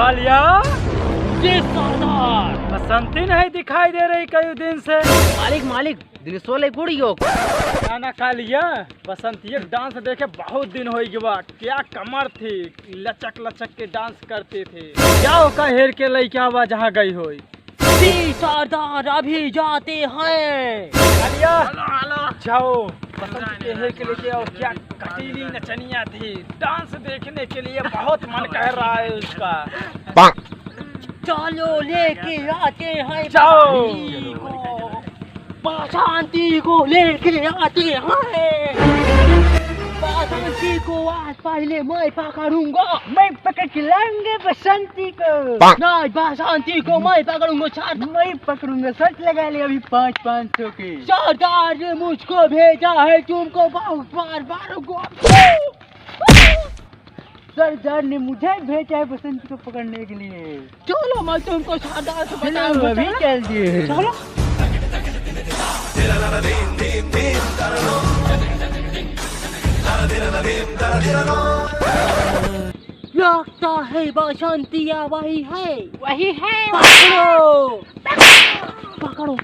कालिया, ये सरदार बसंती नहीं दिखाई दे रही कई दिन से। मालिक दिन सोले गुड़ी हो ना कालिया, बसंती डांस देखे बहुत दिन हो गया। क्या कमर थी, लचक लचक के डांस करते थे। क्या होका हेर के लइका बा जहाँ गई होई। जी सरदार अभी जाते हैं। कालिया जाओ, बसंती के हेर के लेके आओ। क्या कटीली नचनिया थी, डांस देखने के लिए बहुत मन कर रहा है उसका। चलो लेके आते हैं। जाओ। बसंती को लेके आते हैं। बसंती को आज पहले मैं पकड़ूंगा। मैं पकड़ के लाऊंगा बसंती को। नहीं, बसंती को मैं पकड़ूंगा। मैं पकड़ूंगा, शर्त लगा ले अभी 500 के। सरदार ने मुझको भेजा है तुमको बहुत बार सरदार ने मुझे भेजा है बसंती को पकड़ने के लिए। चलो मैं तुमको सरदार से चलो अभी चल दिए। चलो। लगता है बसंतिया वही है। पकड़ो।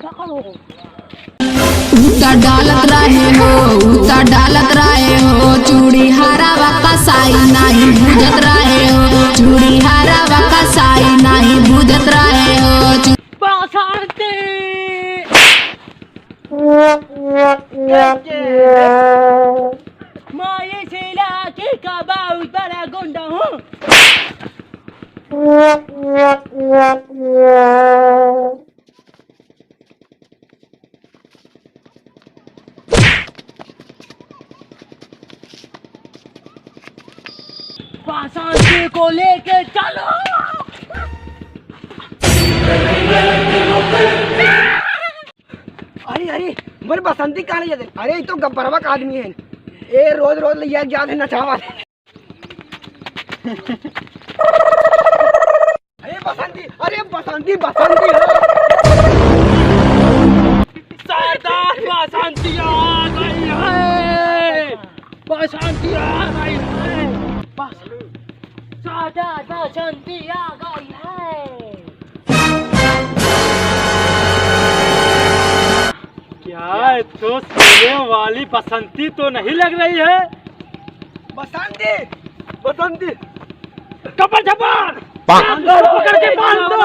उता डालत रहे हो चूड़ी हरावा कसाई नहीं बुझत रहे हो। चूड़ी हरावा कसाई नहीं बुझत रहे हो। बसंती मैं इस इलाके का बहुत बड़ा गुंडा हूँ। बसंती को लेके चलो। अरे मेरे बसंती कहाँ ले जाते? अरे ये तो गब्बरवा का आदमी है। ए रोज ले जाते नचावा। अरे बसंती सरदार बसंती आ गई है। बसंती आ गई है। सरदार बसंती आ गई है। क्या तो सोने वाली बसंती तो नहीं लग रही है। बसंती कपड़ झपड़ पकड़ के बांध दो।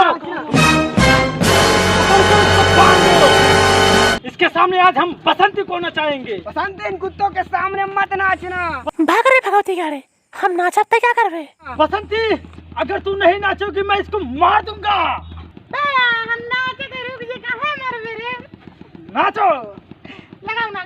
इसके सामने आज हम बसंती को नचाएंगे। बसंती इन कुत्तों के सामने मत नाचना। भाग रहे भगवती गाड़े, हम नाचते क्या कर रहे? बसंती अगर तू नहीं नाचोगी मैं इसको मार दूंगा। हम नाचे तो रुक जी, कहाँ मर मेरे। नाचो। लगाओ ना